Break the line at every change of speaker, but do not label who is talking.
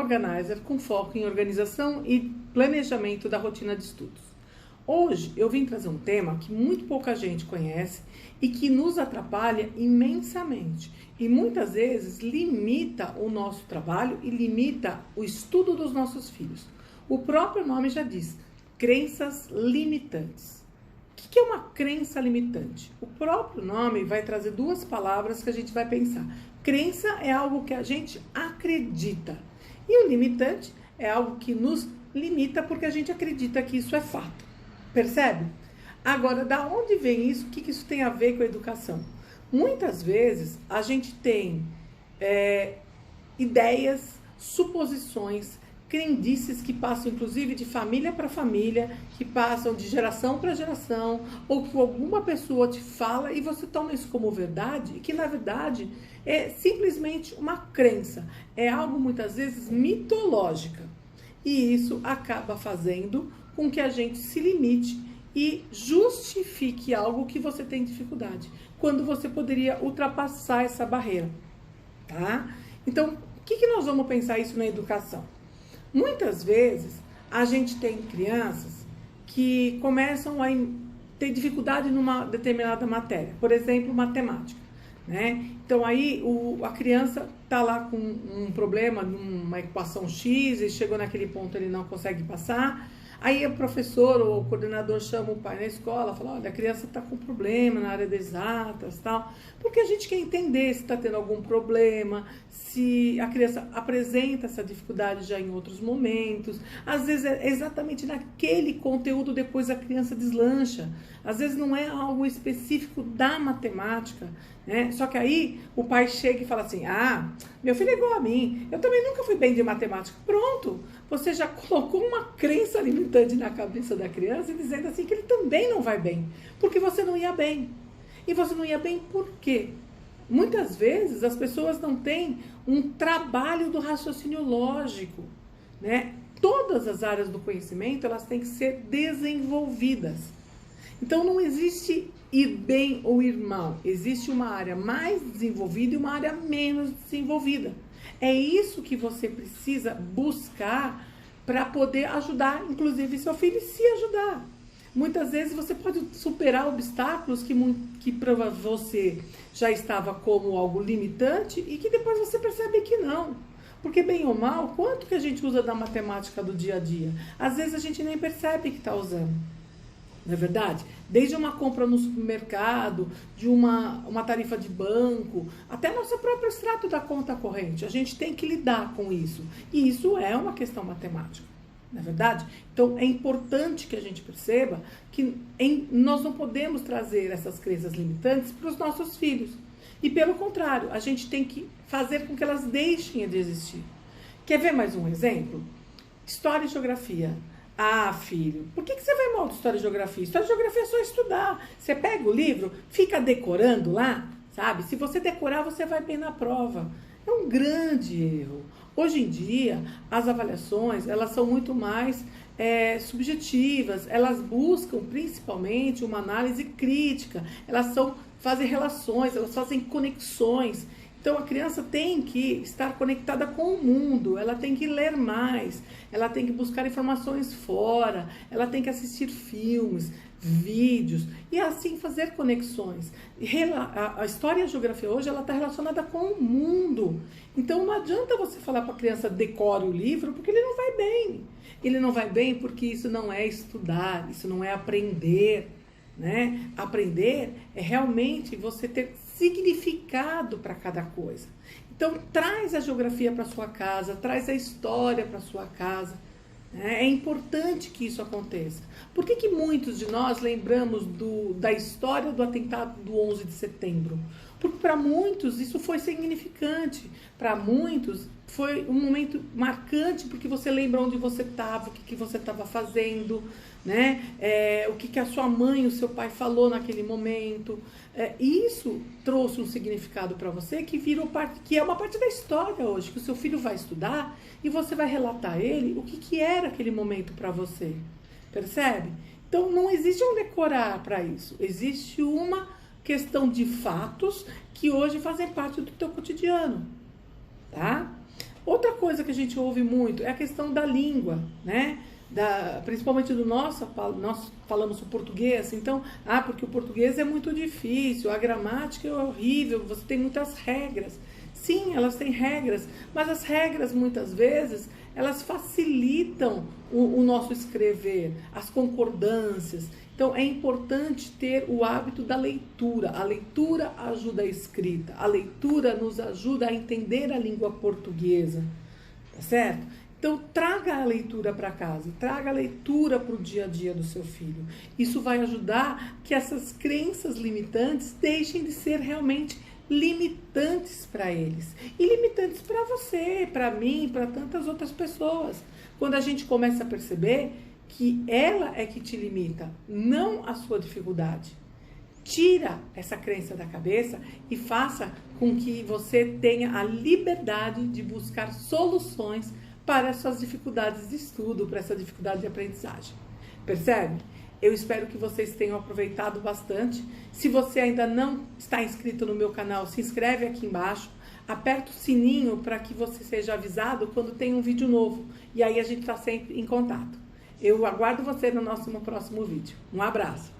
Organizer com foco em organização e planejamento da rotina de estudos. Hoje eu vim trazer um tema que muito pouca gente conhece e que nos atrapalha imensamente e muitas vezes limita o nosso trabalho e limita o estudo dos nossos filhos. O próprio nome já diz, crenças limitantes. O que é uma crença limitante? O próprio nome vai trazer duas palavras que a gente vai pensar. Crença é algo que a gente acredita e o limitante é algo que nos limita porque a gente acredita que isso é fato. Percebe? Agora, da onde vem isso? O que isso tem a ver com a educação? Muitas vezes a gente tem ideias, suposições, crendices que passam inclusive de família para família, que passam de geração para geração, ou que alguma pessoa te fala e você toma isso como verdade, e que na verdade é simplesmente uma crença, é algo muitas vezes mitológica. E isso acaba fazendo com que a gente se limite e justifique algo que você tem dificuldade, quando você poderia ultrapassar essa barreira, tá? Então, o que nós vamos pensar isso na educação? Muitas vezes, a gente tem crianças que começam a ter dificuldade numa determinada matéria, por exemplo, matemática, né? Então, aí a criança está lá com um problema numa equação X e chegou naquele ponto ele não consegue passar. Aí o professor ou o coordenador chama o pai na escola, fala, olha, a criança está com problema na área de exatas e tal, porque a gente quer entender se está tendo algum problema, se a criança apresenta essa dificuldade já em outros momentos, às vezes é exatamente naquele conteúdo depois a criança deslancha, às vezes não é algo específico da matemática, né? Só que aí o pai chega e fala assim, meu filho é igual a mim, eu também nunca fui bem de matemática, pronto, você já colocou uma crença limitante na cabeça da criança, dizendo assim que ele também não vai bem, porque você não ia bem. E você não ia bem por quê? Muitas vezes as pessoas não têm um trabalho do raciocínio lógico, né? Todas as áreas do conhecimento, elas têm que ser desenvolvidas. Então não existe ir bem ou ir mal, existe uma área mais desenvolvida e uma área menos desenvolvida. É isso que você precisa buscar para poder ajudar, inclusive, seu filho a se ajudar. Muitas vezes você pode superar obstáculos que para você já estava como algo limitante e que depois você percebe que não. Porque, bem ou mal, quanto que a gente usa da matemática do dia a dia? Às vezes a gente nem percebe que está usando. Não é verdade? Desde uma compra no supermercado, de uma tarifa de banco, até nosso próprio extrato da conta corrente. A gente tem que lidar com isso. E isso é uma questão matemática. Não é verdade? Então, é importante que a gente perceba que nós não podemos trazer essas crenças limitantes para os nossos filhos. E, pelo contrário, a gente tem que fazer com que elas deixem de existir. Quer ver mais um exemplo? História e geografia. Filho, por que você vai mal de História e Geografia? História e Geografia é só estudar. Você pega o livro, fica decorando lá, sabe? Se você decorar, você vai bem na prova. É um grande erro. Hoje em dia, as avaliações, elas são muito mais subjetivas. Elas buscam, principalmente, uma análise crítica. Elas fazem relações, elas fazem conexões. Então, a criança tem que estar conectada com o mundo, ela tem que ler mais, ela tem que buscar informações fora, ela tem que assistir filmes, vídeos e assim fazer conexões. A história e a geografia hoje, ela está relacionada com o mundo. Então, não adianta você falar para a criança decore o livro, porque ele não vai bem. Ele não vai bem porque isso não é estudar, isso não é aprender, né? Aprender é realmente você ter significado para cada coisa. Então, traz a geografia para sua casa, traz a história para sua casa. É importante que isso aconteça. Por que muitos de nós lembramos da história do atentado do 11 de setembro? Porque para muitos isso foi significante. Para muitos foi um momento marcante, porque você lembra onde você estava, o que você estava fazendo, né? O que a sua mãe, o seu pai falou naquele momento. Isso trouxe um significado para você que é uma parte da história hoje, que o seu filho vai estudar e você vai relatar a ele o que era aquele momento para você. Percebe? Então não existe um decorar para isso, existe uma questão de fatos que hoje fazem parte do teu cotidiano, tá? Outra coisa que a gente ouve muito é a questão da língua, né? Principalmente do nós falamos o português, então, porque o português é muito difícil, a gramática é horrível, você tem muitas regras. Sim, elas têm regras, mas as regras, muitas vezes, elas facilitam o nosso escrever, as concordâncias. Então, é importante ter o hábito da leitura. A leitura ajuda a escrita, a leitura nos ajuda a entender a língua portuguesa, tá certo? Então, traga a leitura para casa, traga a leitura para o dia a dia do seu filho. Isso vai ajudar que essas crenças limitantes deixem de ser realmente limitantes para eles. E limitantes para você, para mim, para tantas outras pessoas. Quando a gente começa a perceber que ela é que te limita, não a sua dificuldade. Tira essa crença da cabeça e faça com que você tenha a liberdade de buscar soluções para as suas dificuldades de estudo, para essa dificuldade de aprendizagem. Percebe? Eu espero que vocês tenham aproveitado bastante. Se você ainda não está inscrito no meu canal, se inscreve aqui embaixo. Aperta o sininho para que você seja avisado quando tem um vídeo novo. E aí a gente está sempre em contato. Eu aguardo você no nosso próximo vídeo. Um abraço!